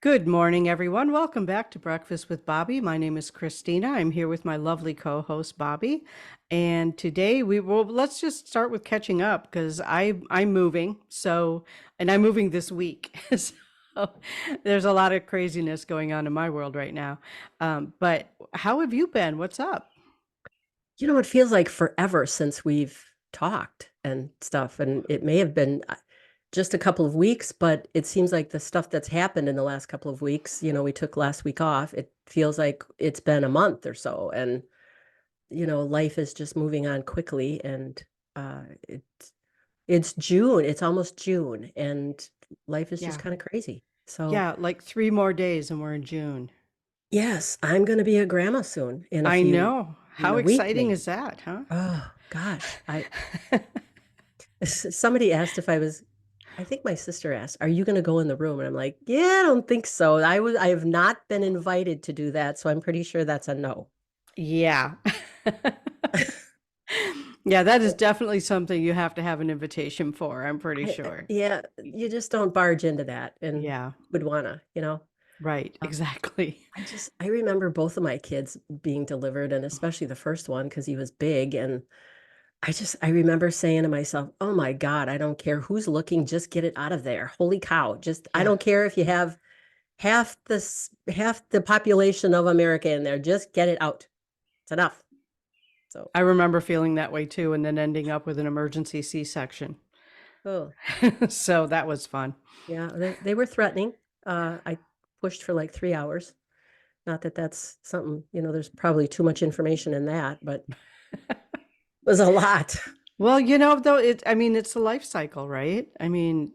Good morning, everyone. Welcome back to Breakfast with Bobby. My name is Christina. I'm here with my lovely co-host Bobby, and today we will let's just start with catching up because I'm moving. And I'm moving this week. So there's a lot of craziness going on in my world right now. But how have you been? What's up? It feels like forever since we've talked and stuff. And it may have been just a couple of weeks, but it seems like the stuff that's happened in the last couple of weeks, we took last week off. It feels like it's been a month or so. And, life is just moving on quickly. And uh, it, it's June. It's almost June. And life is just Yeah. kind of crazy. So, Yeah, like 3 more days and we're in June. yes, I'm going to be a grandma soon I know. in How a week, exciting is maybe. that, huh? Oh, gosh. Somebody asked if I think my sister asked, "Are you going to go in the room?" And I'm like, "Yeah, I don't think so. I have not been invited to do that, so I'm pretty sure that's a no." Yeah. Yeah, that is definitely something you have to have an invitation for, I'm pretty sure. Yeah, you just don't barge into that and Yeah, would wanna. right, Uh, exactly. I remember both of my kids being delivered, and especially the first one because he was big, and I remember saying to myself, "Oh my God, I don't care who's looking, just get it out of there. Holy cow. Just I Yeah. don't care if you have half the population of America in there. Just get it out. It's enough." So, I remember feeling that way too, and then ending up with an emergency C-section. oh So that was fun. yeah, they were threatening. I pushed for like 3 hours. Not that that's something, there's probably too much information in that, but it was a lot. Well, though I mean, it's the life cycle, right? I mean,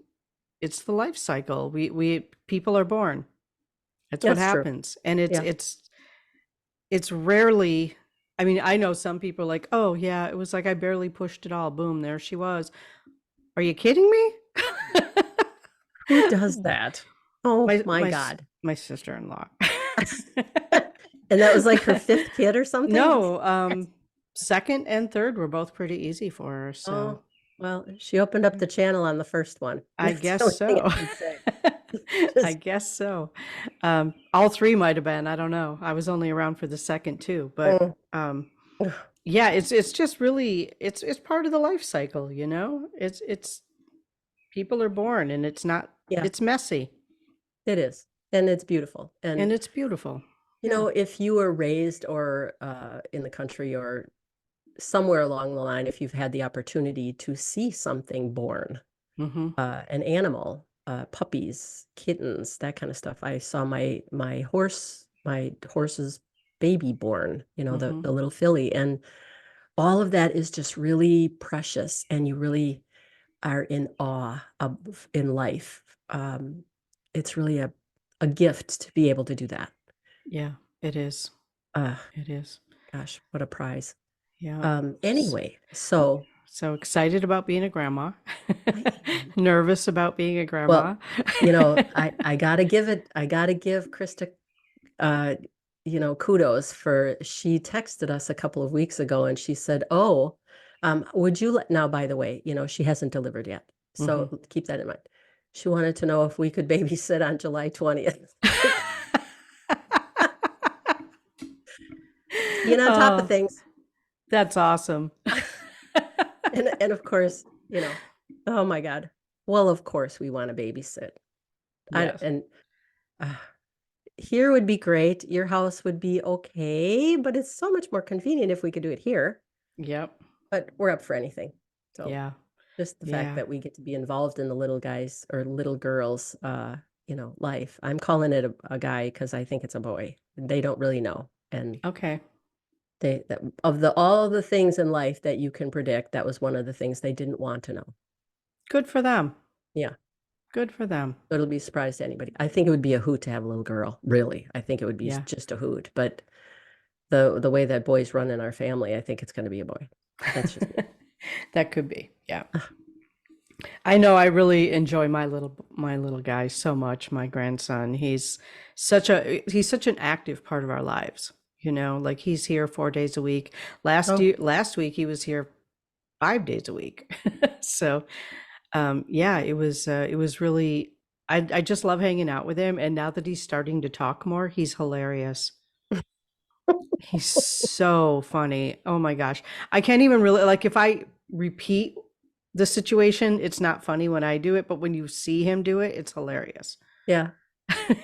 it's the life cycle. We people are born. That's what That's true. happens. And Yeah. it's rarely, I mean, I know some people are like, "Oh, yeah, it was like I barely pushed it all. Boom, there she was." Are you kidding me? Who does that? Oh My my my God. my sister-in-law. And that was like her fifth kid or something? No, second and third were both pretty easy for her, so Oh, well, she opened up the channel on the first one. I That's the guess only thing so. I can say. I Just, guess so. All three might have been, I don't know. I was only around for the second too, but oh, yeah, it's just really it's part of the life cycle, you know? It's people are born and yeah, it's messy it is. And it's beautiful. and And it's beautiful. You Yeah. know, if you were raised or in the country or somewhere along the line, if you've had the opportunity to see something born, Hmm. an animal, puppies, kittens, that kind of stuff. I saw my horse's baby born, Hmm. the little filly, and all of that is just really precious, and you really are in awe of in life. It's really a gift to be able to do that. Yeah, it is. Uh, It is. Gosh, what a prize. Yeah. S- Anyway, so So excited about being a grandma. I am. Nervous about being a grandma. Well, I gotta give Krista, uh, kudos for she texted us a couple of weeks ago and she said, "Oh, would you let now, by the way, she hasn't delivered yet. Hmm. So keep that in mind. She wanted to know if we could babysit on July 20th. Like, being on top of Oh, things. that's awesome. And of course, oh my God. Well, of course we want to babysit. I Yes. and uh, Here would be great. Your house would be okay, but it's so much more convenient if we could do it here. Yep. But we're up for anything. So Yeah. just the fact Yeah. that we get to be involved in the little guys or little girls, life. I'm calling it a guy because I think it's a boy. They don't really know. And Okay. of the all the things in life that you can predict, that was one of the things they didn't want to know. Good for them. Yeah. Good for them. So it'll be a surprise to anybody. I think it would be a hoot to have a little girl, really. I think it would be Yeah. just a hoot. But the way that boys run in our family, I think it's going to be a boy. That's just me. That could be. Yeah. I know I really enjoy my little guy so much, my grandson. He's such an active part of our lives. Like he's here 4 days a week. Oh, Last week he was here 5 days a week. So yeah, it was really I just love hanging out with him, and now that he's starting to talk more, he's hilarious. He's so funny. Oh my gosh. I can't even really like if I repeat the situation, it's not funny when I do it, but when you see him do it, it's hilarious. Yeah,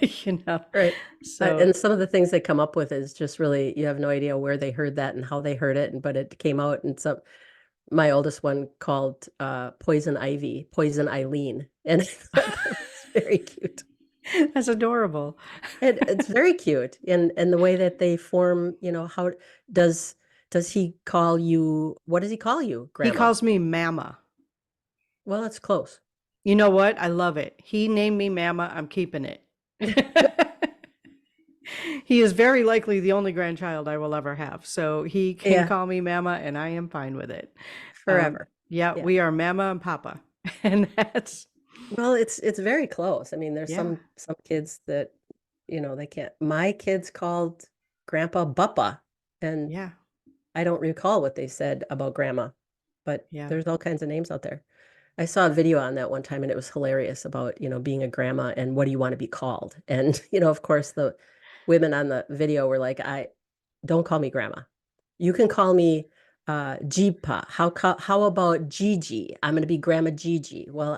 You know. right. So, And some of the things they come up with is just really, you have no idea where they heard that and how they heard it, but it came out. And some, my oldest one called Poison Ivy, Poison Eileen. And I thought that was very cute. that's adorable. And it's very cute. And the way that they form, how does does he call you, what does he call you, He Grandma? calls me Mama. Well, it's close. You know what? I love it. He named me Mama. I'm keeping it. He is very likely the only grandchild I will ever have. So he can Yeah, call me Mama, and I am fine with it. forever. Yeah, Yeah. we are Mama and Papa. And that's, Well, it's very close. I mean, there's yeah, some kids that, they can't. My kids called Grandpa Buppa, and yeah, I don't recall what they said about Grandma, but yeah. there's all kinds of names out there. I saw a video on that one time and it was hilarious about, being a grandma and what do you want to be called? And, of course, the women on the video were like, I don't call me grandma. You can call me Jeepa. How about Gigi? I'm going to be Grandma Gigi. Well,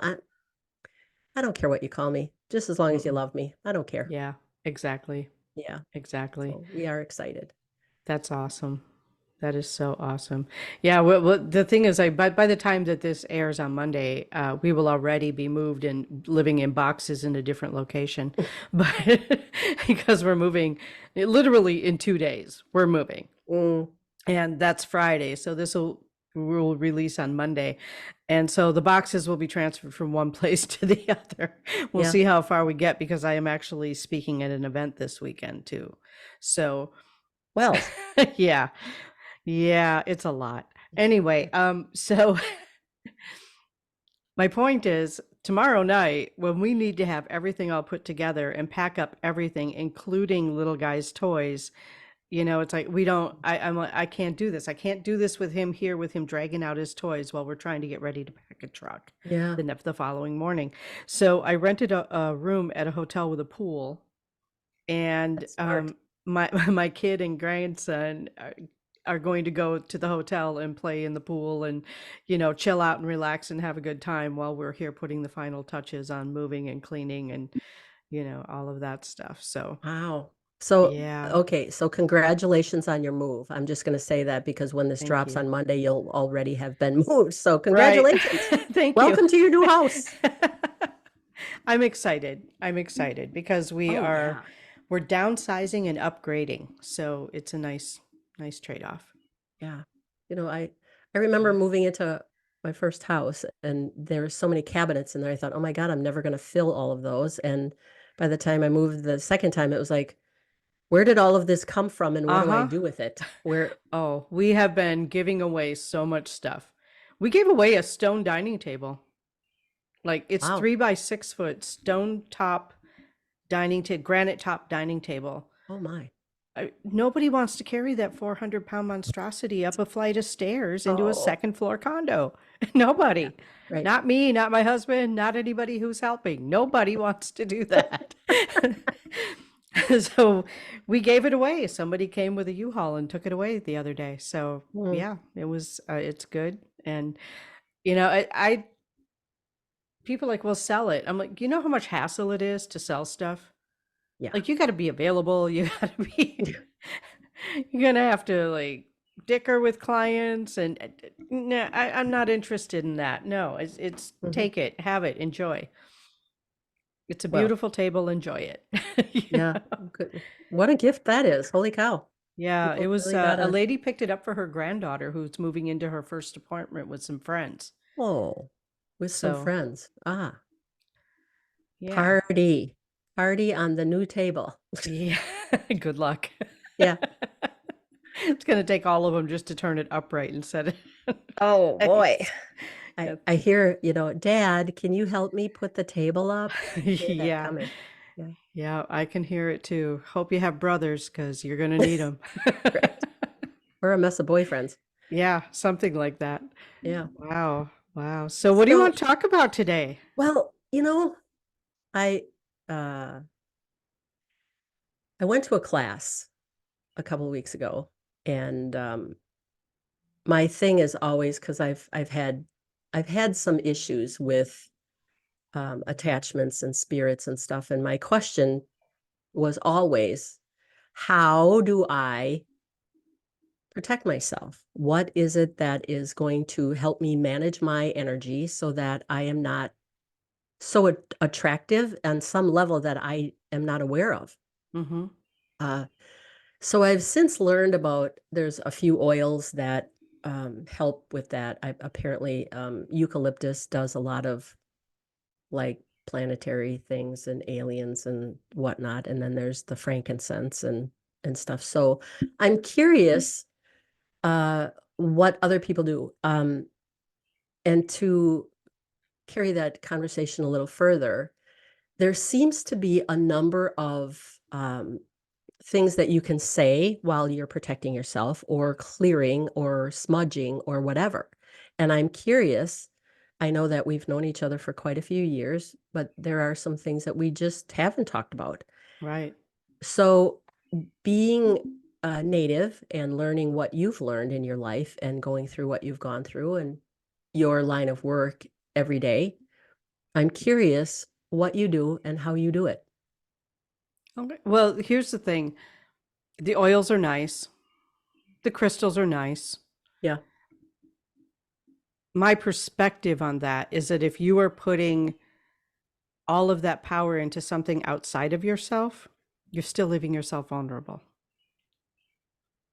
I don't care what you call me, just as long as you Mm-mm. love me. I don't care. Yeah, exactly. Yeah. Exactly. So we are excited. That's awesome. That is so awesome. Yeah, well, the thing is, by the time that this airs on Monday, we will already be moved and living in boxes in a different location. But because we're moving literally in 2 days, we're moving. Mm, And that's Friday. So this will release on Monday. And so the boxes will be transferred from one place to the other. We'll yeah. see how far we get because I am actually speaking at an event this weekend too. So Well, yeah. Yeah, it's a lot. Anyway, so my point is tomorrow night when we need to have everything all put together and pack up everything, including little guy's toys, it's like we don't I'm like, I can't do this. I can't do this with him here with him dragging out his toys while we're trying to get ready to pack a truck yeah. the following morning. So I rented a room at a hotel with a pool, and That's smart. my my kid and grandson are going to go to the hotel and play in the pool and chill out and relax and have a good time while we're here putting the final touches on moving and cleaning and all of that stuff. So Wow. So, yeah, okay, so congratulations on your move. I'm just going to say that because when this thank drops you. on Monday, you'll already have been moved. So, Right. congratulations. Thank you. Welcome to your new house. I'm excited. I'm excited because Oh, yeah. we're downsizing and upgrading. So it's a nice trade-off. Yeah. I remember moving into my first house and there were so many cabinets in there. I thought, oh my God, I'm never going to fill all of those. And by the time I moved the second time, it was like, where did all of this come from and what do I Uh-huh. do with it? Where, Oh, we have been giving away so much stuff. We gave away a stone dining table. Like it's wow. 3 by 6 foot stone top dining table, granite top dining table. Oh my. Nobody wants to carry that 400-pound monstrosity up a flight of stairs into a Oh, second floor condo. yeah. Nobody. Right. Not me, not my husband, not anybody who's helping. Nobody wants to do that. So we gave it away. Somebody came with a U-Haul and took it away the other day. So Mm, yeah, it's good. And I people are like, well, sell it. I'm like, you know how much hassle it is to sell stuff? yeah. Like you got to be available. You got to be, you're going to have to like dicker with clients. And no, I'm not interested in that. No, it's Mhm. take it, have it, enjoy. It's a Well, beautiful table. Enjoy it. You yeah. know? Good. What a gift that is. Holy cow. Yeah, it People was really a gotta, lady picked it up for her granddaughter who's moving into her first apartment with some friends. oh, with some So friends. Ah, yeah, party. Party on the new table. yeah. Good luck. Yeah. It's gonna take all of them just to turn it upright and set it in Oh boy. place. I Yeah. I hear, Dad, can you help me put the table up? I hear that Yeah. coming. Yeah. Yeah, I can hear it too. Hope you have brothers because you're gonna need them. Right. We're a mess of boyfriends. Yeah, something like that. Yeah. Wow. Wow. So what do you So, want to talk about today? well, I uh I went to a class a couple of weeks ago, and my thing is always because I've had some issues with attachments and spirits and stuff, and my question was always, how do I protect myself? What is it that is going to help me manage my energy so that I am not so attractive on some level that I am not aware of? Mm-hmm. Uh, so I've since learned about there's a few oils that help with that. Apparently, eucalyptus does a lot of like planetary things and aliens and whatnot. And then there's the frankincense and stuff. So I'm curious uh, what other people do. And to carry that conversation a little further, there seems to be a number of things that you can say while you're protecting yourself or clearing or smudging or whatever. And I'm curious. I know that we've known each other for quite a few years, but there are some things that we just haven't talked about. Right. So, being a native and learning what you've learned in your life and going through what you've gone through and your line of work every day, I'm curious what you do and how you do it. Okay. Well, here's the thing. The oils are nice. The crystals are nice. Yeah. My perspective on that is that if you are putting all of that power into something outside of yourself, you're still leaving yourself vulnerable. Wow.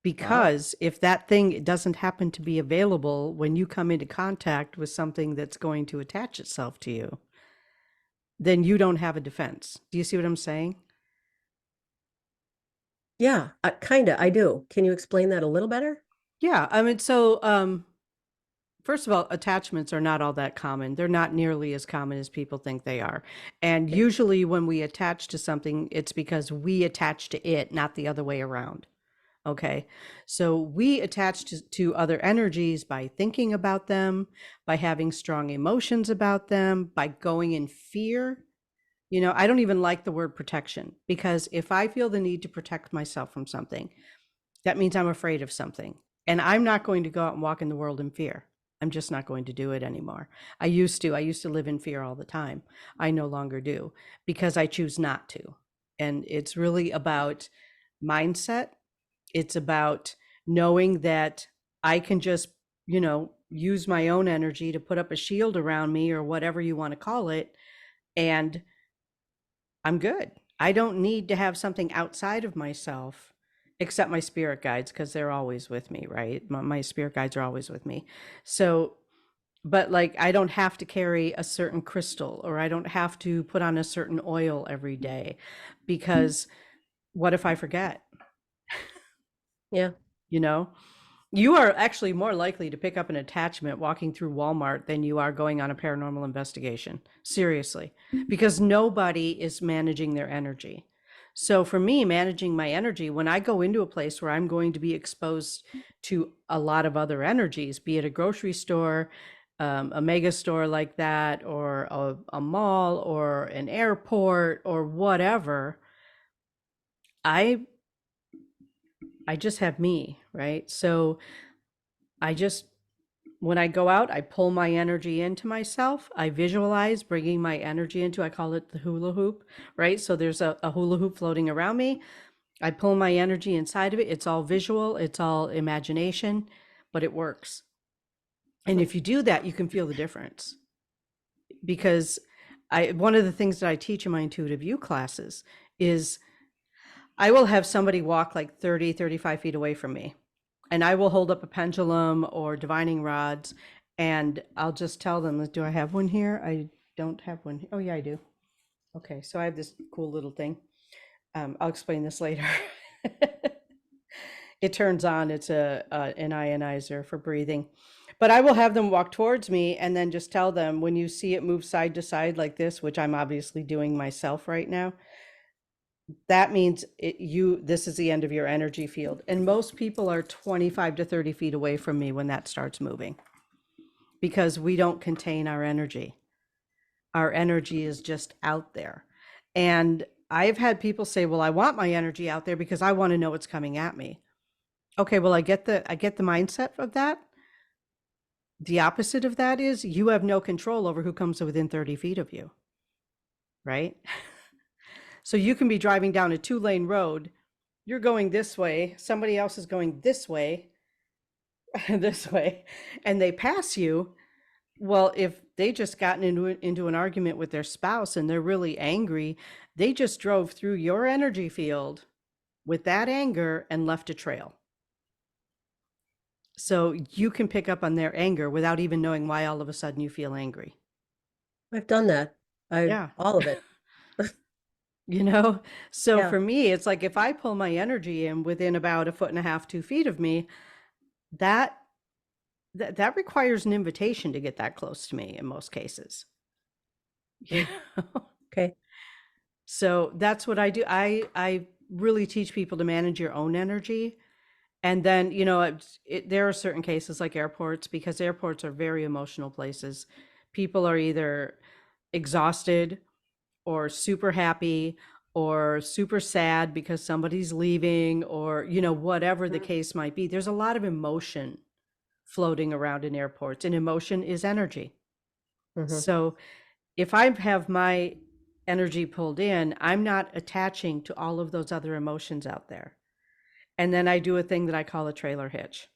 Because if that thing doesn't happen to be available when you come into contact with something that's going to attach itself to you, then you don't have a defense. Do you see what I'm saying? Yeah, kinda, I do. Can you explain that a little better? Yeah. First of all, attachments are not all that common. They're not nearly as common as people think they are. And Okay. usually when we attach to something, it's because we attach to it, not the other way around. Okay. So we attach to other energies by thinking about them, by having strong emotions about them, by going in fear. I don't even like the word protection because if I feel the need to protect myself from something, that means I'm afraid of something. And I'm not going to go out and walk in the world in fear. I'm just not going to do it anymore. I used to live in fear all the time. I no longer do because I choose not to. And it's really about mindset. It's about knowing that I can just, use my own energy to put up a shield around me or whatever you want to call it. And I'm good. I don't need to have something outside of myself except my spirit guides because they're always with me, right? My spirit guides are always with me. So, but like I don't have to carry a certain crystal or I don't have to put on a certain oil every day because what if I forget? Yeah. You know, you are actually more likely to pick up an attachment walking through Walmart than you are going on a paranormal investigation. Seriously, because nobody is managing their energy. So for me, managing my energy, when I go into a place where I'm going to be exposed to a lot of other energies, be it a grocery store, a mega store like that, or a mall, or an airport, or whatever, I I just have me, right? So I just when I go out, I pull my energy into myself. I visualize bringing my energy into, I call it the hula hoop, right? So there's a hula hoop floating around me. I pull my energy inside of it. It's all visual, it's all imagination, but it works. And if you do that, you can feel the difference. Because one of the things that I teach in my intuitive view classes is I will have somebody walk like 30, 35 feet away from me and I will hold up a pendulum or divining rods and I'll just tell them, do I have one here? I don't have one. Oh, yeah, I do. Okay, so I have this cool little thing. I'll explain this later. It turns on, it's an ionizer for breathing. But I will have them walk towards me and then just tell them when you see it move side to side like this, which I'm obviously doing myself right now, that means this is the end of your energy field. And most people are 25 to 30 feet away from me when that starts moving because we don't contain our energy. Our energy is just out there. And I've had people say, well, I want my energy out there because I want to know what's coming at me. Okay, well, I get the mindset of that. The opposite of that is you have no control over who comes within 30 feet of you, right? So you can be driving down a 2-lane road. You're going this way, somebody else is going this way, this way, and they pass you. Well, if they just gotten into an argument with their spouse and they're really angry, they just drove through your energy field with that anger and left a trail. So you can pick up on their anger without even knowing why all of a sudden you feel angry. I've done that. Yeah. All of it. So Yeah. for me, it's like if I pull my energy in within about 1.5 feet, 2 feet of me, that that requires an invitation to get that close to me in most cases. You know? Okay. So that's what I do. I really teach people to manage your own energy. And then, there are certain cases like airports, because airports are very emotional places. People are either exhausted or super happy or super sad because somebody's leaving, or, whatever the case might be. There's a lot of emotion floating around in airports, and emotion is energy. Mhm. So if I have my energy pulled in, I'm not attaching to all of those other emotions out there. And then I do a thing that I call a trailer hitch.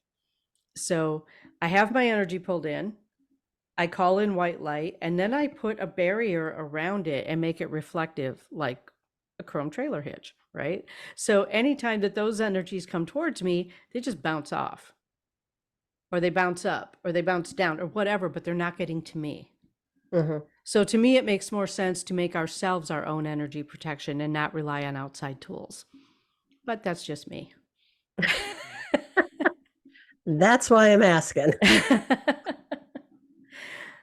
So I have my energy pulled in, I call in white light, and then I put a barrier around it and make it reflective, like a chrome trailer hitch, right? So anytime that those energies come towards me, they just bounce off, or they bounce up, or they bounce down, or whatever, but they're not getting to me. Mhm. So to me, it makes more sense to make ourselves our own energy protection and not rely on outside tools. But that's just me. That's why I'm asking.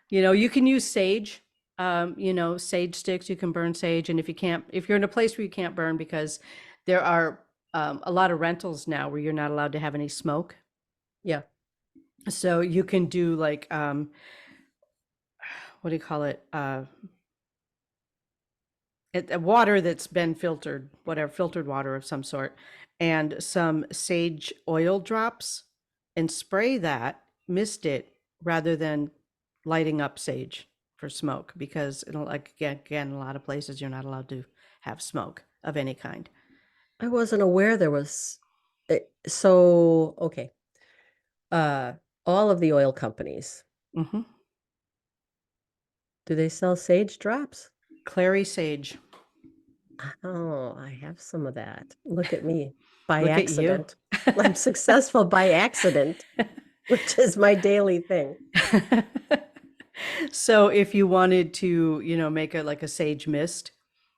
You can use sage, sage sticks. You can burn sage. And if you're in a place where you can't burn, because there are a lot of rentals now where you're not allowed to have any smoke. Yeah. So you can do like, what do you call it? Water that's been filtered, whatever, filtered water of some sort, and some sage oil drops, and spray that, mist it, rather than lighting up sage for smoke, because it'll, like, again, a lot of places you're not allowed to have smoke of any kind. I wasn't aware there was so okay. All of the oil companies, Hmm. do they sell sage drops? Clary sage. Oh, I have some of that. Look at me. By Look at you. accident. I'm successful by accident, which is my daily thing. So if you wanted to, make it like a sage mist,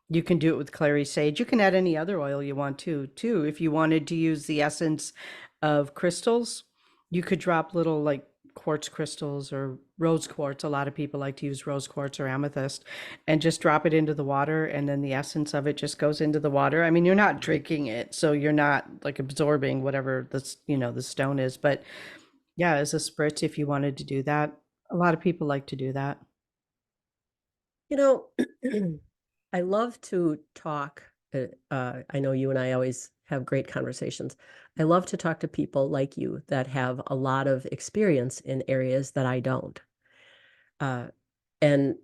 you can do it with clary sage. You can add any other oil you want too. If you wanted to use the essence of crystals, you could drop little, like, quartz crystals or rose quartz. A lot of people like to use rose quartz or amethyst, and just drop it into the water, and then the essence of it just goes into the water. I mean, you're not drinking it, so you're not like absorbing whatever the stone is, but yeah, as a spritz, if you wanted to do that. A lot of people like to do that. You know, I love to talk. I know you and I always have great conversations. I love to talk to people like you that have a lot of experience in areas that I don't. Uh, and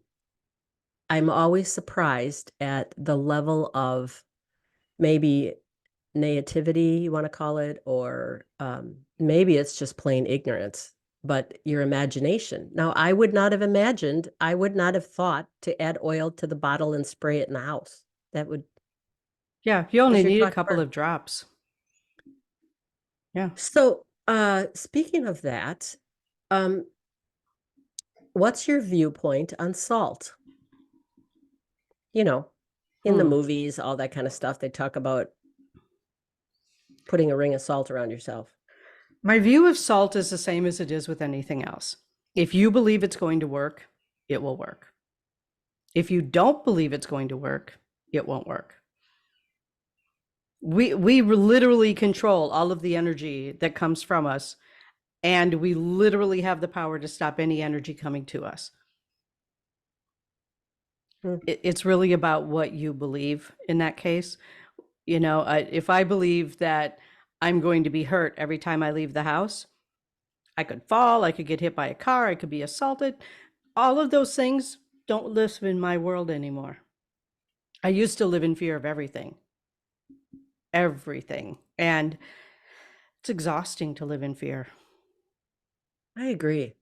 I'm always surprised at the level of maybe naivety, you want to call it, or maybe it's just plain ignorance, but your imagination. Now, I would not have imagined, I would not have thought to add oil to the bottle and spray it in the house. That would, Yeah, you because only you're need a talking couple about. of drops. Yeah. So, speaking of that, um, what's your viewpoint on salt? You know, in the Hmm. movies, all that kind of stuff, they talk about putting a ring of salt around yourself. My view of salt is the same as it is with anything else. If you believe it's going to work, it will work. If you don't believe it's going to work, it won't work. We literally control all of the energy that comes from us, and we literally have the power to stop any energy coming to us. Mm. It's really about what you believe in that case. You know, if I believe that I'm going to be hurt every time I leave the house, I could fall, I could get hit by a car, I could be assaulted. All of those things don't live in my world anymore. I used to live in fear of everything, everything. And it's exhausting to live in fear. I agree.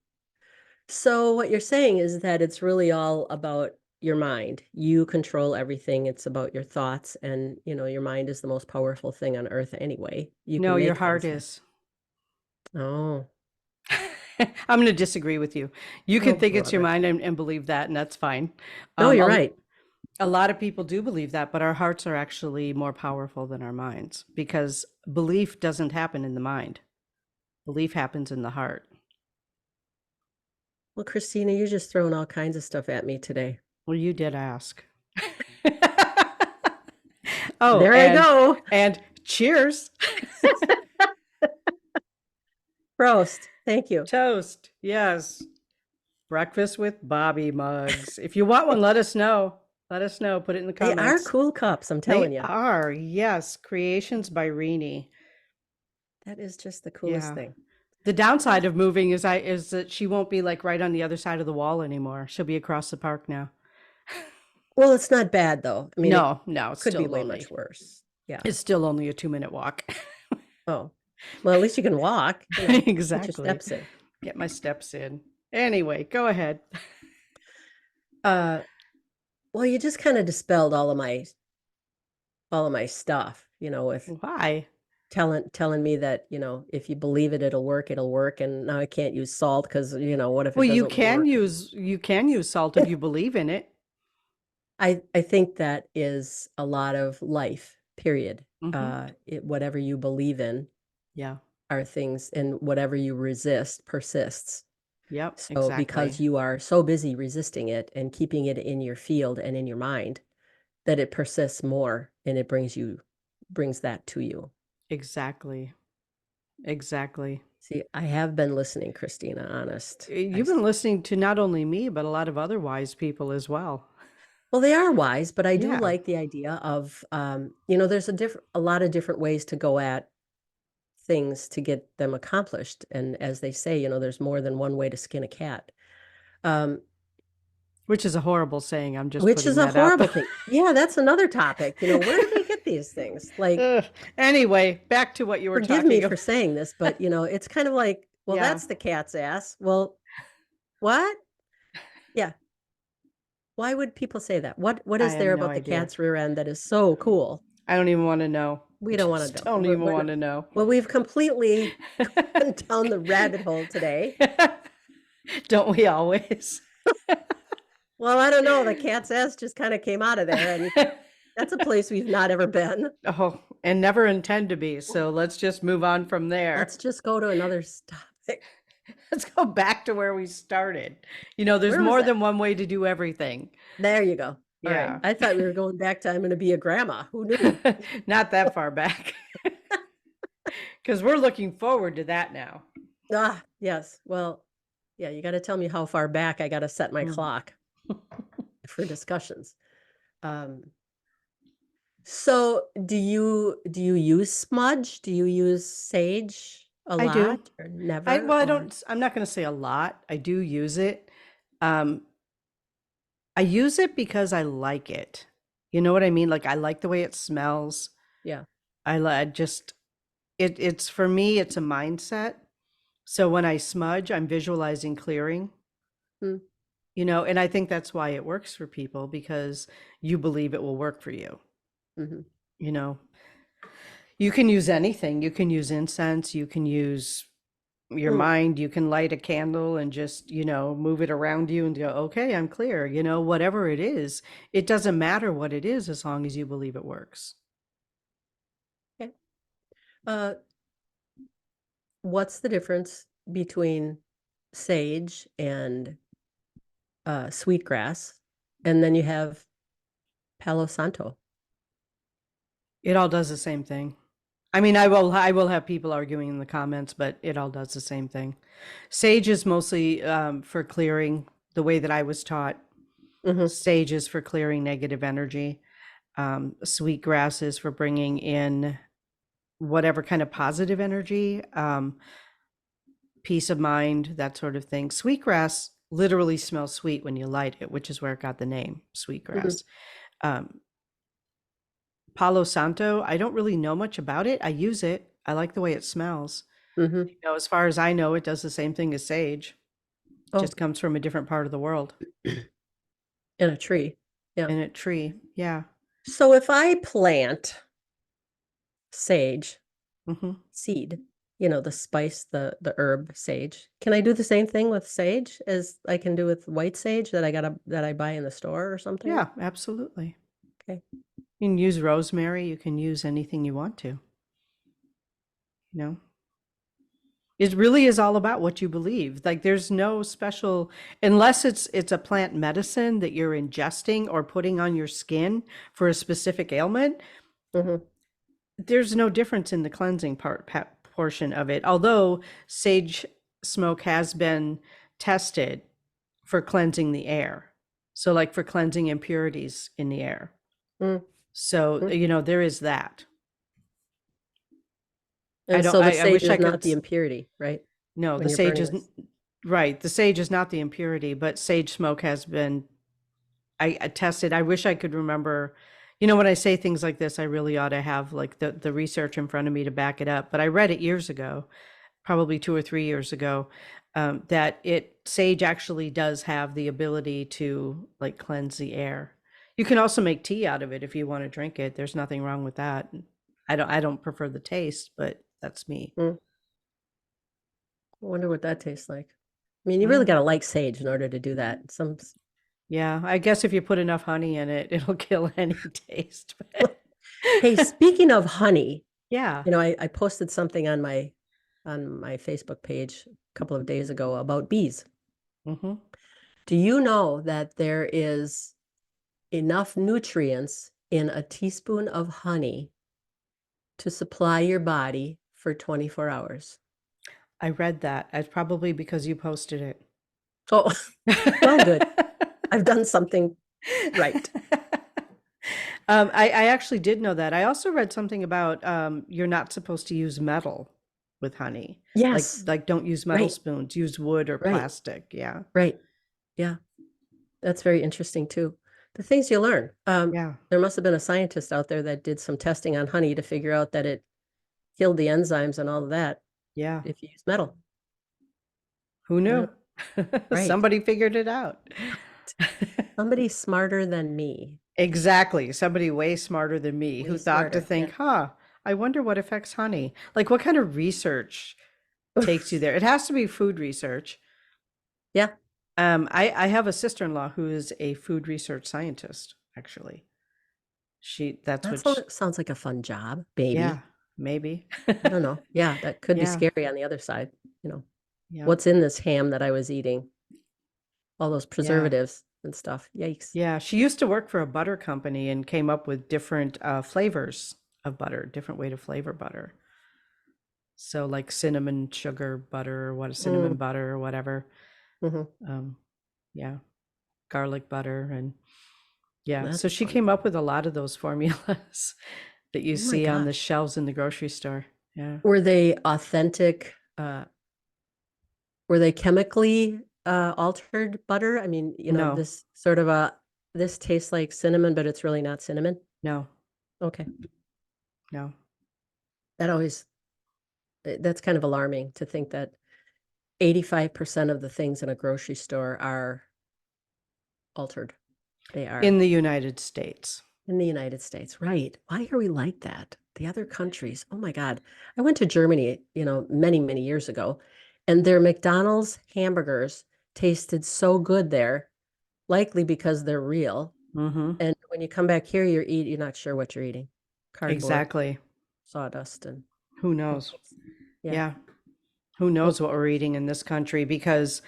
So what you're saying is that it's really all about your mind. You control everything. It's about your thoughts, and your mind is the most powerful thing on earth anyway. You No, can your make heart things happen. is. Oh, I'm going to disagree with you. You oh, can think it's your brother. mind and believe that, and that's fine. No, Um, you're a, right. a lot of people do believe that, but our hearts are actually more powerful than our minds because belief doesn't happen in the mind. Belief happens in the heart. Well, Christina, you're just throwing all kinds of stuff at me today. Well, you did ask. Oh, There I go. and cheers. Prost. Thank you. Toast. Yes. Breakfast with Bobby mugs. If you want one, let us know. Let us know. Put it in the They are comments. cool cups, I'm telling They you. are, yes. Creations by Rini. That is just the coolest Yeah. thing. The downside of moving is that she won't be like right on the other side of the wall anymore. She'll be across the park now. Well, it's not bad though. I mean, it No, it's could be still way lonely. much worse. Yeah. It's still only a 2-minute walk. Oh, well, at least you can walk, get your Exactly. steps in. Get my steps in. Anyway, go ahead. Uh, well, you just kind of dispelled all of my stuff, with Why? telling me that, if you believe it, it'll work, and now I can't use salt because, what if it Well, doesn't work? you can use salt if you believe in it. I think that is a lot of life, period. Hmm. Whatever you believe in Yeah. are things, and whatever you resist persists. Yep. So because Exactly. you are so busy resisting it and keeping it in your field and in your mind, that it persists more, and it brings that to you. Exactly. Exactly. See, I have been listening, Christina, honest. You've been listening to not only me, but a lot of other wise people as well. Well, they are wise, but I do Yeah. like the idea of, there's a lot of different ways to go at things to get them accomplished. And as they say, there's more than one way to skin a cat. Um, Which is a horrible saying. I'm just which is putting a that out there. horrible thing. Yeah, that's another topic. Where do they get these things? Like, Ugh. Anyway, back to what you were forgive me talking for about. saying this, but it's kind of like, well, Yeah. that's the cat's ass. Well, what? Yeah. Why would people say that? What I is have there no about the idea. cat's rear end that is so cool? I don't even want to know. We don't want Just to know. don't even want to know. Well, we've completely gone down the rabbit hole today. Don't we always? Well, I don't know. The cat's ass just kind of came out of there, and that's a place we've not ever been. Oh, and never intend to be. So let's just move on from there. Let's just go to another topic. Let's go back to where we started. There's Where was more that? than one way to do everything. There you go. All right. Yeah. I thought we were going back to I'm going to be a grandma. Who knew? Not that far back. Because we're looking forward to that now. Ah, yes. Well, yeah, you got to tell me how far back I got to set my Mm. clock for discussions. So do you use smudge? Do you use sage a I do. lot or never? I Or don't, I'm not going to say a lot. I do use it. Um, I use it because I like it. You know what I mean? Like I like the way it smells. yeah. I just, it's for me, it's a mindset. So when I smudge, I'm visualizing clearing, Hmm. and I think that's why it works for people because you believe it will work for you. Hmm. You know, you can use anything. You can use incense, you can use your Hmm. mind, you can light a candle and just, move it around you and go, okay, I'm clear. Whatever it is, it doesn't matter what it is as long as you believe it works. Okay. What's the difference between sage and sweetgrass? And then you have Palo Santo. It all does the same thing. I mean, I will have people arguing in the comments, but it all does the same thing. Sage is mostly for clearing, the way that I was taught. Hmm. Sage is for clearing negative energy. Sweetgrass is for bringing in whatever kind of positive energy, peace of mind, that sort of thing. Sweetgrass literally smells sweet when you light it, which is where it got the name Hmm. sweetgrass. Um, Palo Santo, I don't really know much about it. I use it. I like the way it smells. Hmm. You know, as far as I know, it does the same thing as sage. Oh, Just comes from a different part of the world. in a tree. Yeah. In a tree. Yeah. So if I plant sage Hmm. seed, the spice, the herb sage, can I do the same thing with sage as I can do with white sage that I buy in the store or something? Yeah, absolutely. Okay. You can use rosemary. You can use anything you want to. You know, it really is all about what you believe. Like there's no special, unless it's a plant medicine that you're ingesting or putting on your skin for a specific ailment. Hmm. There's no difference in the cleansing portion of it. Although sage smoke has been tested for cleansing the air. So like for cleansing impurities in the air. Mm. So, Mm. there is that. I And don't, so the I sage wish I is could, not the impurity, right? no, When the you're sage burning is, this. right. The sage is not the impurity, but sage smoke has been, I tested. I wish I could remember, when I say things like this, I really ought to have like the research in front of me to back it up. But I read it years ago, probably 2 or 3 years ago, that sage actually does have the ability to like cleanse the air. You can also make tea out of it if you want to drink it. There's nothing wrong with that. I don't prefer the taste, but that's me. Mm. I wonder what that tastes like. I mean, you really Mm. got to like sage in order to do that. Yeah, I guess if you put enough honey in it, it'll kill any taste. Hey, speaking of honey, Yeah. I posted something on my Facebook page a couple of days ago about bees. Hmm. Do you know that there is enough nutrients in a teaspoon of honey to supply your body for 24 hours? I read that. It's probably because you posted it. Oh, well, good. I've done something right. I actually did know that. I also read something about you're not supposed to use metal with honey. Like Yes. like don't use metal Right. spoons, use wood or Right. plastic. Yeah. Right. Yeah. That's very interesting too. The things you learn. Yeah. There must have been a scientist out there that did some testing on honey to figure out that it killed the enzymes and all of that Yeah. if you use metal. Who Yeah, knew? right. Somebody figured it out. Somebody smarter than me. Exactly. Somebody way smarter than me Way who thought to smarter. Yeah. think, I wonder what affects honey. Like what kind of research takes you there? It has to be food research. Yeah. I have a sister-in-law who is a food research scientist, actually. That's That what she, sounds like a fun job, yeah, maybe. maybe. I don't know. Yeah, that could be Yeah, scary on the other side. You know, yeah, what's in this ham that I was eating? All those yeah, preservatives and stuff. Yikes. yeah. She used to work for a butter company and came up with different flavors of butter, different way to flavor butter. So like cinnamon sugar butter, cinnamon Mm, butter or whatever. hmm. Um, yeah, garlic butter and yeah. That's So she fun. came up with a lot of those formulas that you Oh my see on the gosh. shelves in the grocery store. Yeah. Were they authentic? Were they chemically altered butter? I mean, No, this sort of this tastes like cinnamon, but it's really not cinnamon. no, Okay. no. That always, that's kind of alarming to think that 85% of the things in a grocery store are altered. They In are the United States. in the United States. Right. Why are we like that? The other countries. Oh my God. I went to Germany, many, many years ago, and their McDonald's hamburgers tasted so good there, likely because they're real. Mm-hmm. And when you come back here, you're not sure what you're eating. Cardboard, Exactly. sawdust, and Who who knows? knows? Yeah. Yeah. Who Well, knows what we're eating in this country because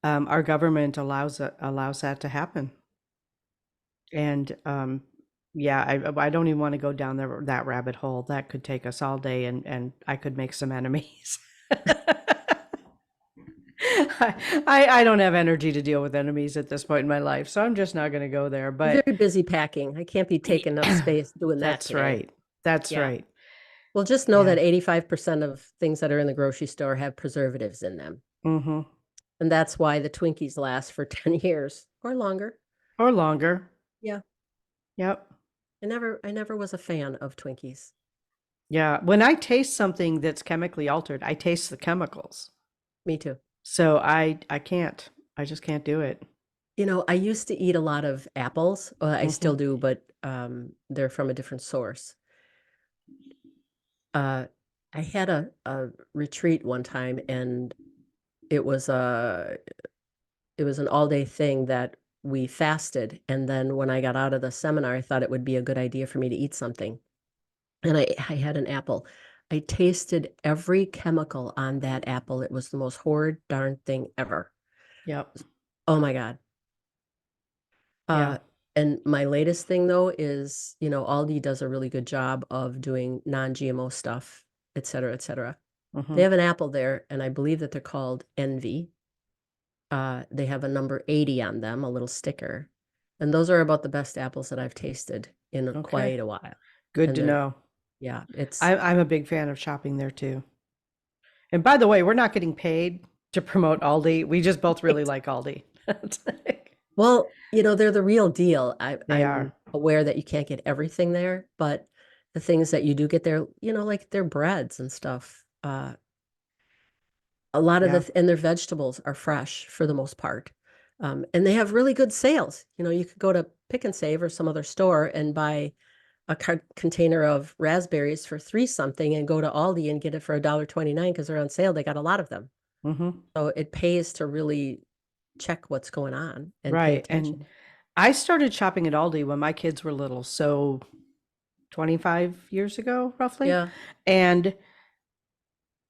our government allows that to happen. And yeah, I don't even want to go down that rabbit hole. That could take us all day, and I could make some enemies. I don't have energy to deal with enemies at this point in my life, so I'm just not going to go there. I'm But very busy packing. I can't be taking up space doing that that's today. right. That's Yeah. right. Well, just know Yeah. that 85% of things that are in the grocery store have preservatives in them. Mm-hmm. And that's why the Twinkies last for 10 years or longer. Or longer. Yeah. Yep. I never was a fan of Twinkies. Yeah. When I taste something that's chemically altered, I taste the chemicals. Me too. So I can't. I just can't do it. I used to eat a lot of apples. Well, I Mm-hmm. still do, but they're from a different source. Uh, I had a retreat one time, and it was a it was an all-day thing that we fasted. And then when I got out of the seminar, I thought it would be a good idea for me to eat something. And I had an apple. I tasted every chemical on that apple. It was the most horrid darn thing ever. Yep. Oh my God. Yeah. Uh, and my latest thing though is, Aldi does a really good job of doing non-GMO stuff, et cetera, et cetera. Mm-hmm. They have an apple there, and I believe that they're called Envy. They have a number 80 on them, a little sticker. And those are about the best apples that I've tasted in Okay. quite a while. Good And to know. yeah, it's I'm a big fan of shopping there too. And by the way, we're not getting paid to promote Aldi. We just both really like Aldi. well, they're the real deal. They I'm are. aware that you can't get everything there, but the things that you do get there, like their breads and stuff. A lot of Yeah. and their vegetables are fresh for the most part. And they have really good sales. You could go to Pick and Save or some other store and buy a container of raspberries for three something, and go to Aldi and get it for $1.29 because they're on sale. They got a lot of them. Mm-hmm. So it pays to really check what's going on and pay Right. And attention. I started shopping at Aldi when my kids were little, so 25 years ago, roughly. Yeah. And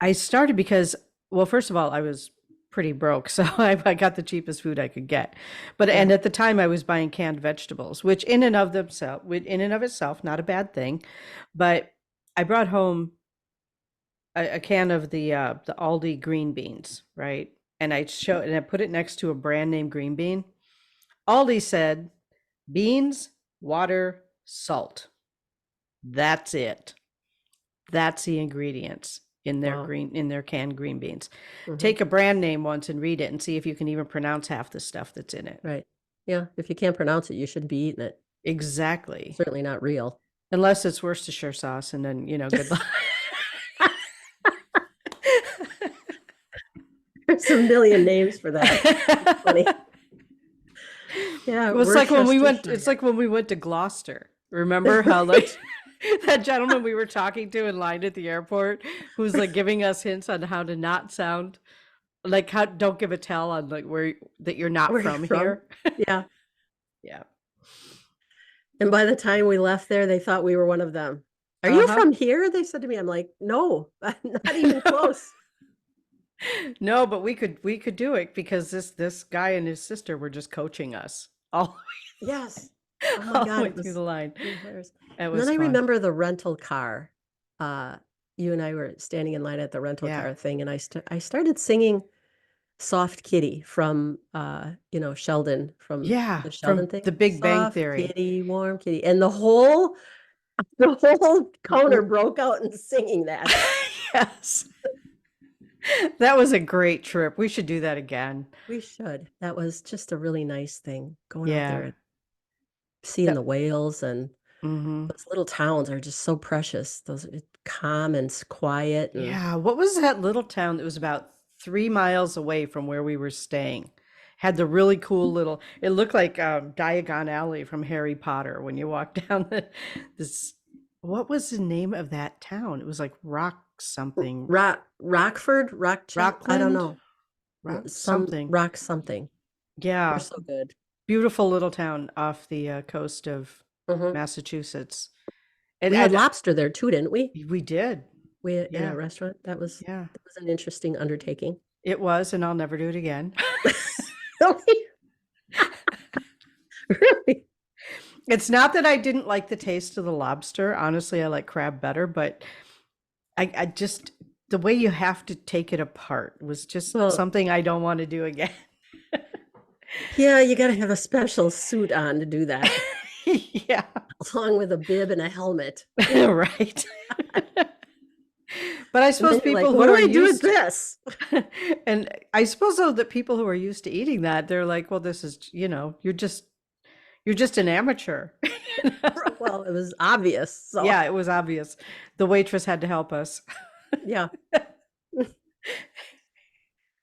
I started because, well, first of all, I was pretty broke, so I got the cheapest food I could get. But Yeah. and at the time, I was buying canned vegetables, which in and of itself, not a bad thing. But I brought home a can of the Aldi green beans, right? And I put it next to a brand name green bean. Aldi said beans, water, salt. That's it. That's the ingredients Wow. in their canned green beans. Mhm. Take a brand name once and read it and see if you can even pronounce half the stuff that's in it. Right. Yeah. If you can't pronounce it, you shouldn't be eating it. Exactly. Certainly not real. Unless it's Worcestershire sauce, and then, good luck. There's a million names for that. Funny. Yeah, Well, it's like when we went. Worcestershire. It's like when we went to Gloucester. Remember how like that gentleman we were talking to in line at the airport, who's like giving us hints on how to not sound like how don't give a tell on like where that you're not Where you're from from? here. Yeah. Yeah. And by the time we left there, they thought we were one of them. Are you Uh-huh. from here? They said to me. I'm like, no, not even close. No, but we could do it because this guy and his sister were just coaching us all Yes. Oh my all the God, way it through was the line. hilarious. It And then was I fun. remember the rental car. You and I were standing in line at the rental Yeah. car thing, and I started singing Soft Kitty from Sheldon, from Yeah, the Sheldon from thing. The Big Bang Soft Theory. kitty, warm kitty. And the whole counter broke out in singing that. Yes. That was a great trip. We should do that again. We should. That was just a really nice thing, going out there Yeah. and seeing the That, whales. And hmm those little towns are just so precious. Those calm and quiet, and Yeah. What was that little town that was about 3 miles away from where we were staying? Had the really cool little, it looked like Diagon Alley from Harry Potter when you walk down this, what was the name of that town? It was like Rock something, Rockford, I don't Rockland, know. Rock Some something. rock something. They're Yeah. so good. Beautiful little town off the coast of Mhm. Massachusetts. And, We had and lobster there too, didn't we? we did. We in a Yeah. restaurant. That was Yeah. that was an interesting undertaking. It was, and I'll never do it again. Really? Really? It's not that I didn't like the taste of the lobster. Honestly, I like crab better, but I just the way you have to take it apart was just Well, something I don't want to do again. yeah, you got to have a special suit on to do that, Yeah, along with a bib and a helmet. right. But I And then suppose you're like, people what who do are I do with used this? and I suppose though that people who are used to eating that, they're like, well, this is, you're just an amateur. Well, it was obvious. So, Yeah, it was obvious. The waitress had to help us. yeah.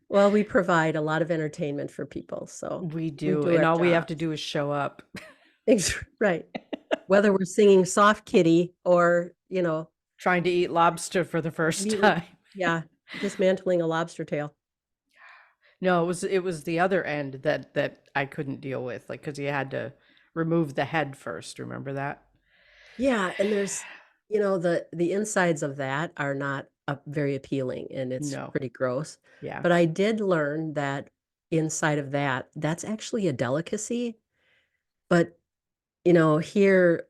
Well, we provide a lot of entertainment for people, so We we do, do and our all we have to jobs. do is show up. Right. Whether we're singing Soft Kitty or, Trying to eat lobster for the first eating, time. yeah, dismantling a lobster tail. No, it was the other end that I couldn't deal with, like because you had to remove the head first. Remember that? Yeah, and there's, the insides of that are not very appealing and it's No. pretty gross. Yeah. But I did learn that inside of that, that's actually a delicacy. But, here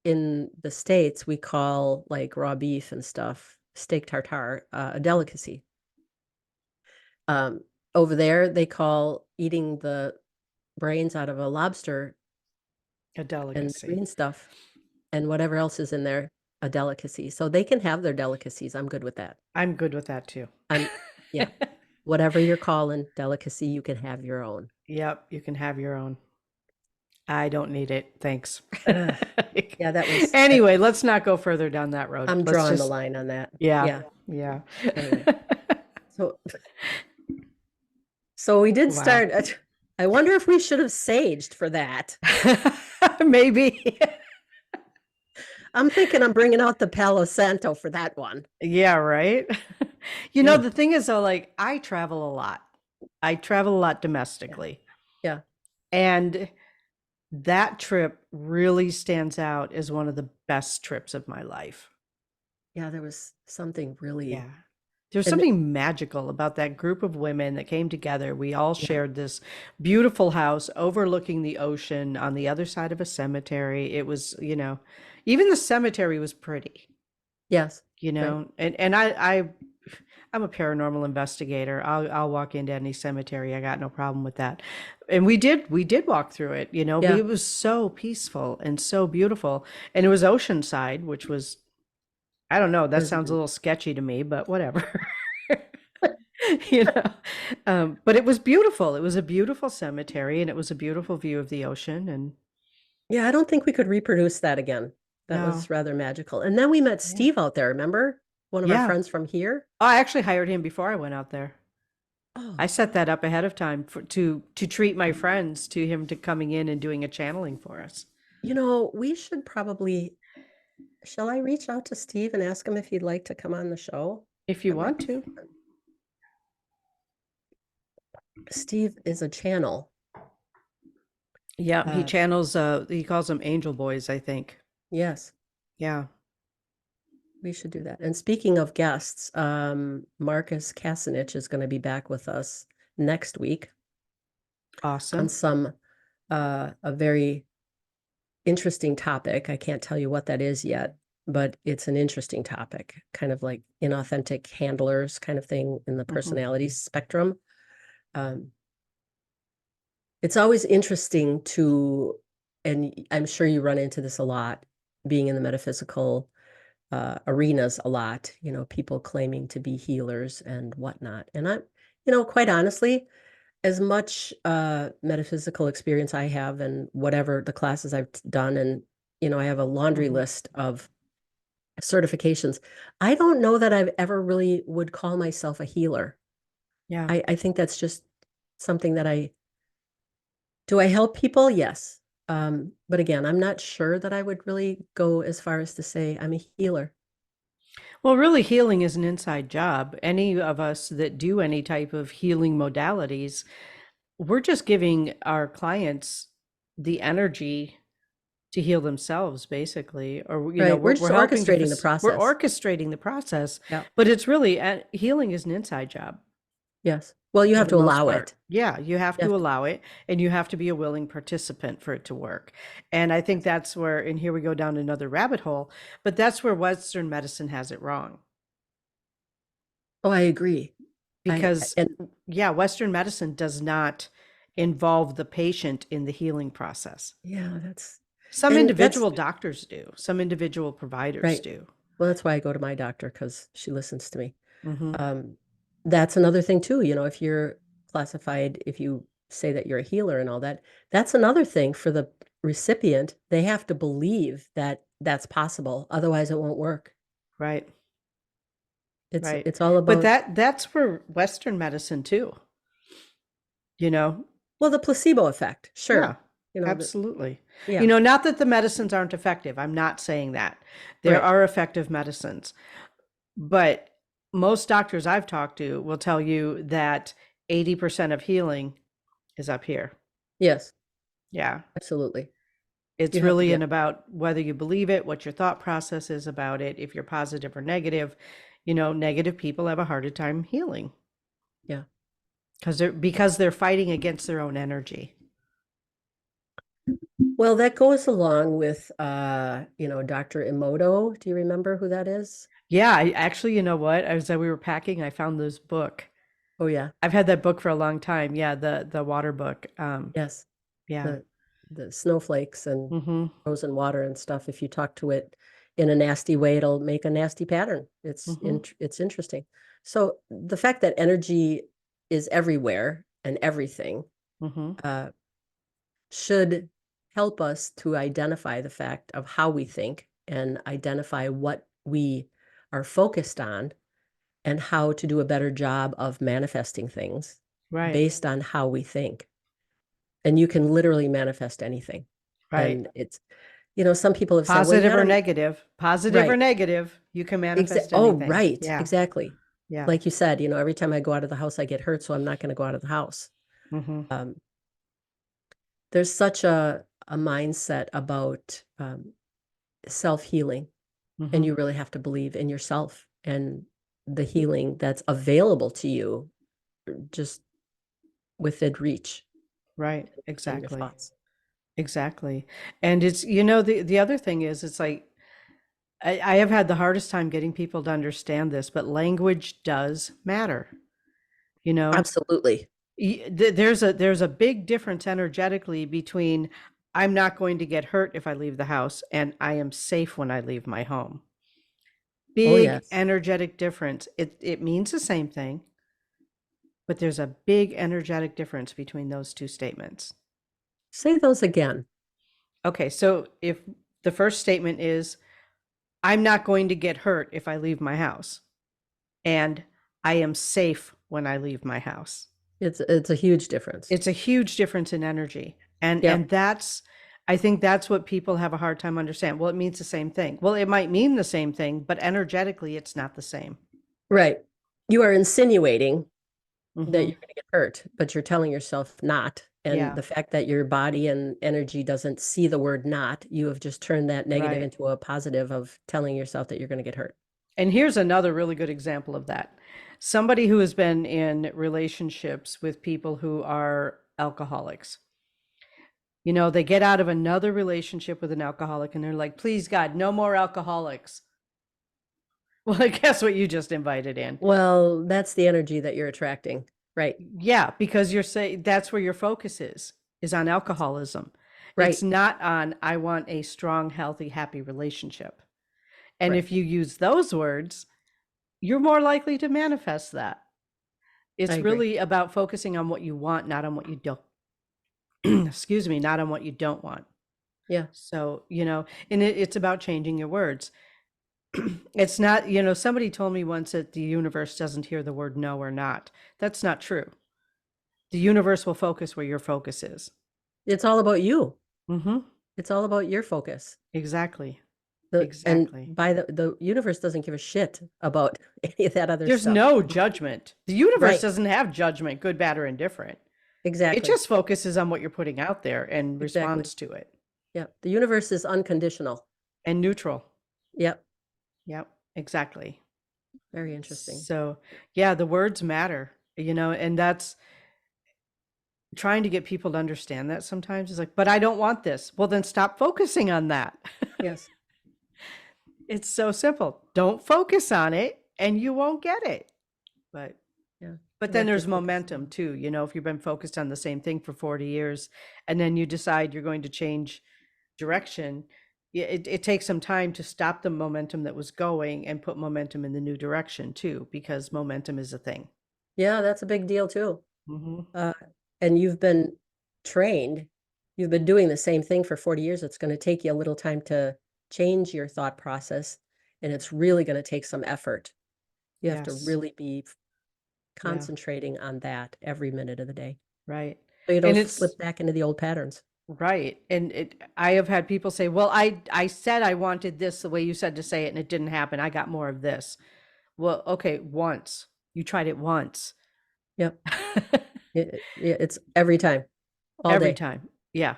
in the States, we call like raw beef and stuff, steak tartare, a delicacy. Um, Over there, they call eating the brains out of a lobster A and the delicacy. green stuff and whatever else is in there a delicacy. So they can have their delicacies. I'm good with that. I'm good with that too. I'm Yeah. Whatever you're calling delicacy, you can have your own. Yep, you can have your own. I don't need it. Thanks. Ugh. Yeah, Anyway, let's not go further down that road. I'm Let's drawing the just, line on that. yeah, Yeah. yeah. Anyway, so we did Wow. start. I wonder if we should have saged for that. Maybe. I'm thinking I'm bringing out the Palo Santo for that one. Yeah, right. Mm. The thing is though, like I travel a lot. I travel a lot domestically. Yeah. And that trip really stands out as one of the best trips of my life. Yeah, there was something really. Yeah. There's And something magical about that group of women that came together. We all yeah, shared this beautiful house overlooking the ocean on the other side of a cemetery. It was, even the cemetery was pretty, yes, right. and I'm a paranormal investigator. I'll walk into any cemetery. I got no problem with that. And we did walk through it, but Yeah. it was so peaceful and so beautiful. And it was oceanside, which was, I don't know, that Was sounds a little sketchy to me, but whatever. you know but it was beautiful. It was a beautiful cemetery and it was a beautiful view of the ocean. And Yeah, I don't think we could reproduce that again. That no. was rather magical. And then we met Yeah. Steve out there, remember? One of our Yeah. friends from here. Oh, I actually hired him before I went out there. Oh, I set that up ahead of time to treat my friends to him to coming in and doing a channeling for us. we should probably, shall I reach out to Steve and ask him if he'd like to come on the show? If you That might want be to. fun. Steve is a channel. Yeah, he Uh, channels he calls them angel boys, I think. yes, Yeah. we should do that. And speaking of guests, Marcus Kasanich is going to be back with us next week on Awesome. a very interesting topic. I can't tell you what that is yet, but it's an interesting topic, kind of like inauthentic handlers kind of thing in the Mhm. personality spectrum. Um, it's always interesting and I'm sure you run into this a lot, being in the metaphysical arenas a lot, people claiming to be healers and whatnot. And quite honestly, as much metaphysical experience I have and whatever the classes I've done, and I have a laundry Mhm. list of certifications. I don't know that I've ever really would call myself a healer. Yeah. I think that's just something that do I help people? Yes. But again, I'm not sure that I would really go as far as to say I'm a healer. Well, really, healing is an inside job. Any of us that do any type of healing modalities, we're just giving our clients the energy to heal themselves, basically. Or, Right. We're we're just helping to, orchestrating the we're process. orchestrating the process, Yeah. but it's really, healing is an inside job Yes. Well, you for have the to most allow part. it. Yeah, you have You to have to, allow it and you have to be a willing participant for it to work. And I think yes. that's where, and here we go down another rabbit hole, but that's where Western medicine has it wrong. Oh, I agree. because, And yeah, Western medicine does not involve the patient in the healing process. yeah, Some and that's individual doctors do, some individual providers right. do. Well, that's why I go to my doctor because she listens to me. Hmm. Um, that's another thing too, if you're classified, if you say that you're a healer and all that, that's another thing for the recipient. They have to believe that that's possible. Otherwise, it won't work. Right, It's right. it's all But about, that's for Western medicine too, you know? well, the placebo effect. Yeah, Sure. The absolutely. yeah, Not that the medicines aren't effective. I'm not saying that. There right. are effective medicines, but most doctors I've talked to will tell you that 80% of healing is up here. Yes, Yeah. absolutely. It's You have to really in get about whether you believe it, what your thought process is about it, if you're positive or negative. Negative people have a harder time healing yeah. because they're fighting against their own energy. Well, that goes along with Dr. Emoto. Do you remember who that is? Yeah, I actually, you know what? We were packing, I found this book. Oh yeah. I've had that book for a long time. Yeah, the water book. Yes. Yeah. The snowflakes and Mhm. frozen water and stuff. If you talk to it in a nasty way, it'll make a nasty pattern. Mhm. It's interesting. So the fact that energy is everywhere and everything Mhm. uh, should help us to identify the fact of how we think and identify what we are focused on and how to do a better job of manifesting things Right. based on how we think. And you can literally manifest anything. Right. And some people have said, well, you Positive or gotta, negative. Positive or right. negative, you can manifest Oh, anything. right. Yeah. Exactly. Yeah. Like you said, every time I go out of the house, I get hurt, so I'm not going to go out of the house. Mhm. Um, there's such a mindset about self-healing, and Mhm. you really have to believe in yourself and the healing that's available to you just within reach Right. in your Exactly. thoughts. Exactly. And it's, the other thing is, it's like I have had the hardest time getting people to understand this, but language does matter. You know, Absolutely. there's a big difference energetically between I'm not going to get hurt if I leave the house and I am safe when I leave my home. Oh, Big yes. energetic difference. It means the same thing, but there's a big energetic difference between those two statements. Say those again. Okay, so if the first statement is I'm not going to get hurt if I leave my house, and I am safe when I leave my house. It's a huge difference. It's a huge difference in energy. And Yep. I think that's what people have a hard time understand. Well, it means the same thing. Well, it might mean the same thing, but energetically it's not the same. Right. You are insinuating that Hmm. you're going to get hurt, but you're telling yourself not. And Yeah, the fact that your body and energy doesn't see the word not, you have just turned that negative right. into a positive of telling yourself that you're going to get hurt. And here's another really good example of that. Somebody who has been in relationships with people who are alcoholics. They get out of another relationship with an alcoholic and they're like, please, God, no more alcoholics. Well, I guess what you just invited in. Well, that's the energy that you're attracting. Right. Yeah, because you're saying that's where your focus is on alcoholism. It's Right. not on, I want a strong, healthy, happy relationship. And Right. if you use those words, you're more likely to manifest that. I It's agree. really about focusing on what you want, not on what you don't. Excuse me, not on what you don't want. Yeah. So, and it's about changing your words. It's not, somebody told me once that the universe doesn't hear the word no or not. That's not true. The universe will focus where your focus is. It's all about you. Mm-hmm. It's all about your focus. Exactly. And Exactly. by the universe doesn't give a shit about any of that other There's stuff. no judgment. The universe Right. doesn't have judgment, good, bad, or indifferent. It Exactly. just focuses on what you're putting out there and Exactly. responds to it. Yeah. The universe is unconditional. And neutral. Yep. Yep, exactly. Very interesting. So, yeah, the words matter, and that's trying to get people to understand that sometimes is like, but I don't want this. Well, then stop focusing on that. Yes. It's so simple. Don't focus on it and you won't get it. But Yeah. but You then have to there's focus momentum on. too, if you've been focused on the same thing for 40 years and then you decide you're going to change direction, it takes some time to stop the momentum that was going and put momentum in the new direction too, because momentum is a thing. Yeah, that's a big deal too. Hmm. Uh, and you've been trained, you've been doing the same thing for 40 years. It's going to take you a little time to change your thought process, and it's really going to take some effort. You have to Yes. really be Yeah. concentrating on that every minute of the day Right. so you And don't it's slip back into the old patterns. right. And I have had people say, well, I said I wanted this the way you said to say it and it didn't happen. I got more of this. Well, okay, once. You tried it once. Yep. It's every time, all Every day. time. Yeah.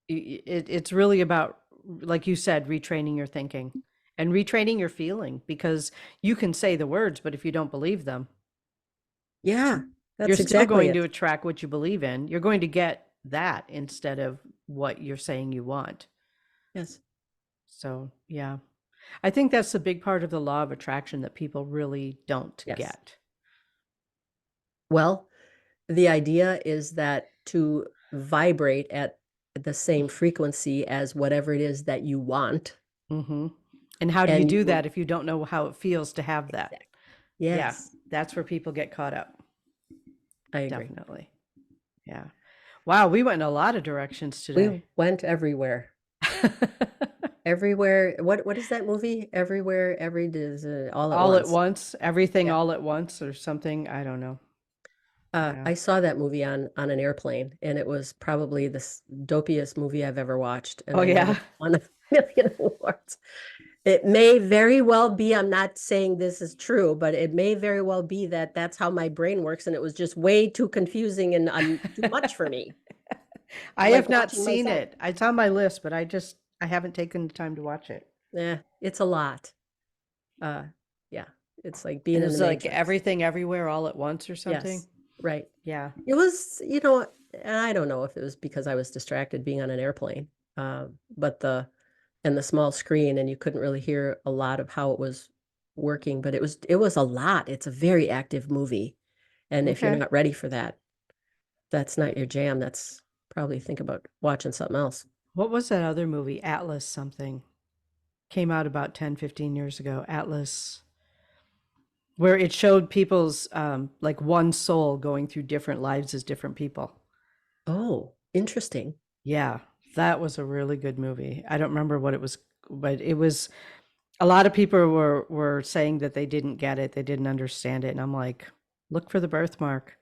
It's really about, like you said, retraining your thinking and retraining your feeling, because you can say the words, but if you don't believe them, Yeah, you're that's still exactly going to it. attract what you believe in. You're going to get that instead of what you're saying you want. Yes. So, yeah. I think that's the big part of the law of attraction that people really don't Yes. get. Well, the idea is that to vibrate at the same frequency as whatever it is that you want, Hmm. And how do you and do you that if you don't know how it feels to have that? exactly. Yeah, Yes, that's where people get caught up. I agree. Definitely. Yeah. Wow, we went in a lot of directions We today. went everywhere. Everywhere. What is that movie? Everywhere, every is all at All at once. once, everything Yeah. all at once or something. I don't know. Yeah. I saw that movie on an airplane, and it was probably the dopiest movie I've ever watched, and Oh, I know yeah. that it won a million awards. It may very well be, I'm not saying this is true, but it may very well be that that's how my brain works, and it was just way too confusing and too much for me. I Like have not watching seen myself. it. It's on my list, but I haven't taken the time to watch it. Yeah, it's a lot. Uh, yeah, it's like being And in the it's like Matrix. everything everywhere all at once or something. Yes, right. Yeah. It was, and I don't know if it was because I was distracted being on an airplane, but and the small screen, and you couldn't really hear a lot of how it was working, but it was a lot. It's a very active movie. And if you're Okay. not ready for that, that's not your jam. That's probably think about watching something else. What was that other movie? Atlas something. Came out about 10, 15 years ago. Atlas, where it showed people's like one soul going through different lives as different people. Oh, interesting. Yeah, that was a really good movie. I don't remember what it was, but it was a lot of people were saying that they didn't get it, they didn't understand it, and I'm like, look for the birthmark.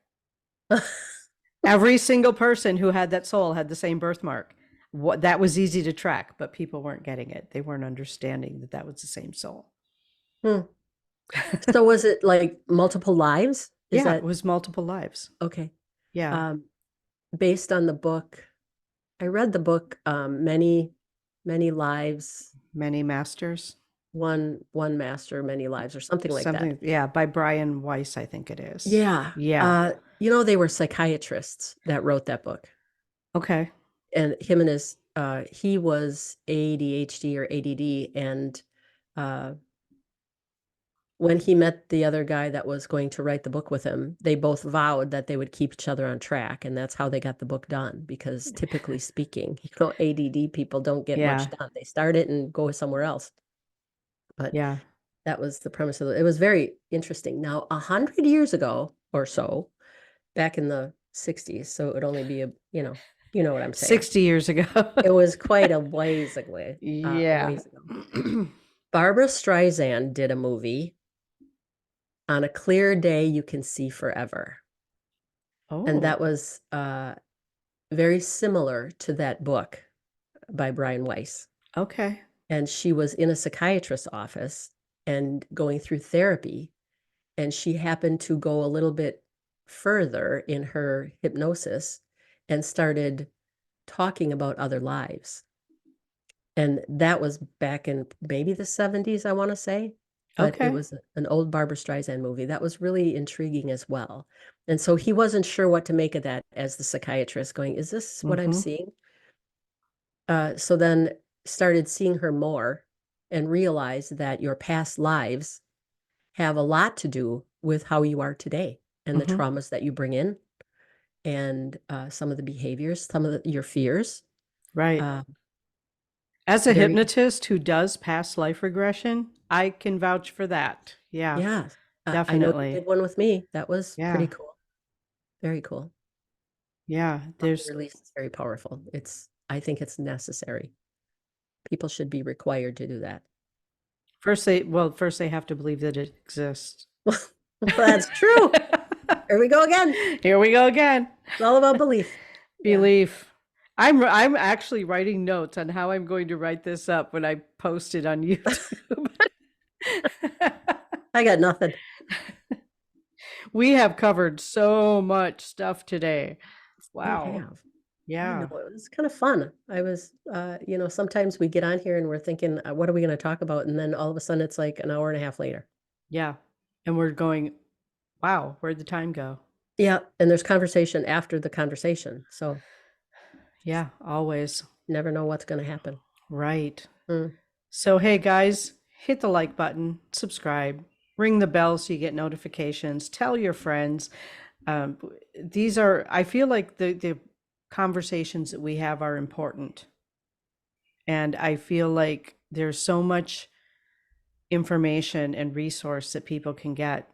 Every single person who had that soul had the same birthmark. What that was easy to track, but people weren't getting it. They weren't understanding that that was the same soul. Hmm. So was it like multiple lives? Is Yeah, it that was multiple lives. okay? Yeah, Um, Based on the book, I read the book, Many Lives, many masters. one master, many lives, or something like that. Something, yeah, by Brian Weiss, I think it is. Yeah. Yeah. They were psychiatrists that wrote that book. Okay. And him and he was ADHD or ADD. And uh, when he met the other guy that was going to write the book with him, they both vowed that they would keep each other on track. And that's how they got the book done. Because typically speaking, ADD people don't get much Yeah. done. They start it and go somewhere else. But Yeah. that was the premise of it. It was very interesting. Now, 100 years ago or so, back in the 60s, so it would only be you know what I'm saying. 60 years ago. It was quite a ways ago. A Yeah. ways ago. Barbara Streisand did a movie, On a Clear Day You Can See Forever. And that Oh, was very similar to that book by Brian Weiss. okay. And she was in a psychiatrist's office and going through therapy. And she happened to go a little bit further in her hypnosis and started talking about other lives. And that was back in maybe the 70s, I want to say. But it Okay. was an old Barbara Streisand movie that was really intriguing as well. And so he wasn't sure what to make of that as the psychiatrist, going, is this what I'm Mm-hmm. seeing? So then started seeing her more and realized that your past lives have a lot to do with how you are today and the Mhm. traumas that you bring in and some of the behaviors, some of your fears. Right. Uh, As a very, hypnotist who does past life regression, I can vouch for that. Yeah, yeah. I know you definitely. did one with me. That was Yeah. pretty cool. Very cool. Yeah. Trauma There's release is very powerful. I think it's necessary. People should be required to do that. first they have to believe that it exists. Well, that's true. Here we go again. Here we go again. It's all about belief. Yeah. Belief. I'm actually writing notes on how I'm going to write this up when I post it on YouTube. I got nothing. We have covered so much stuff today. We Wow. have. I know Yeah. it was kind of fun. I was, sometimes we get on here and we're thinking, what are we going to talk about? And then all of a sudden it's like an hour and a half later. Yeah. And we're going, wow, where'd the time go? Yeah. And there's conversation after the conversation. So Yeah, always. never know what's going to happen. Right. Mm. So, hey guys, hit the like button, subscribe, ring the bell so you get notifications, tell your friends. I feel like the conversations that we have are important. And I feel like there's so much information and resource that people can get.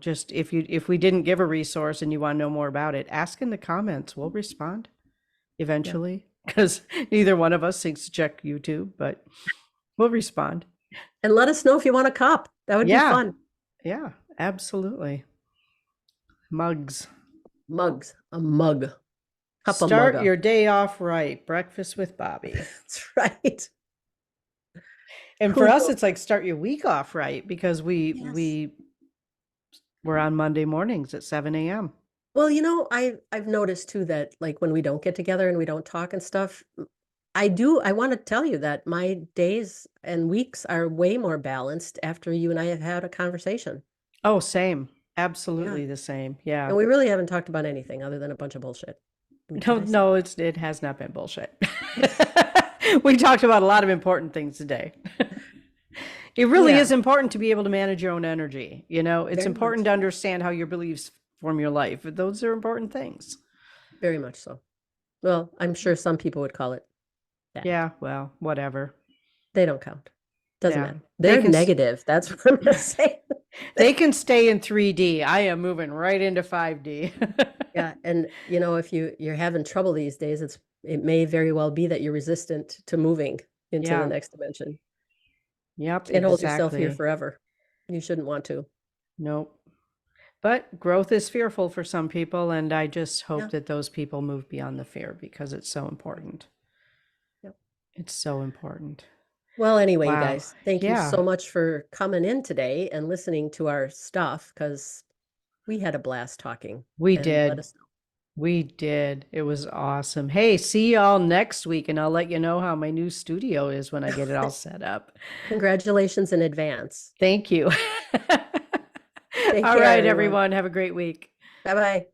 Just if we didn't give a resource and you want to know more about it, ask in the comments. We'll respond eventually because neither one of us thinks to check YouTube, but we'll respond. And let us know if you want a cup. That would be fun. Yeah, absolutely. Mugs. Mugs, a mug. Cup of Start mugga. your day off right. Breakfast with Bobby. That's right. And Who for us, knew? it's like start your week off right because Yes. we're on Monday mornings at 7 a.m. Well, I've noticed too that like when we don't get together and we don't talk and stuff, I want to tell you that my days and weeks are way more balanced after you and I have had a conversation. Oh, same. Yeah. Absolutely the same. Yeah. And we really haven't talked about anything other than a bunch of bullshit. No, it has not been bullshit. We talked about a lot of important things today. It really Yeah. is important to be able to manage your own energy. It's Very important much to so. understand how your beliefs form your life. Those are important things. Very much so. Well, I'm sure some people would call it that. Yeah, well, whatever. They don't count. Doesn't Yeah. matter. They're negative. That's what I'm going to say. They can stay in 3D. I am moving right into 5D. Yeah. And if you're having trouble these days, it may very well be that you're resistant to moving into the Yeah. next dimension. Yep, Can't hold yourself here exactly. forever. You shouldn't want to. Nope. But growth is fearful for some people, and I just Yeah. hope that those people move beyond the fear because it's so important. Yep. It's so important. Well, anyway, you Wow. guys, thank you Yeah. so much for coming in today and listening to our stuff because we had a blast talking. We And let did. us know. We did. It was awesome. Hey, see y'all next week, and I'll let you know how my new studio is when I get it all set up. Congratulations in advance. Thank you. Take All care, right, everyone. everyone. Have a great week. Bye-bye.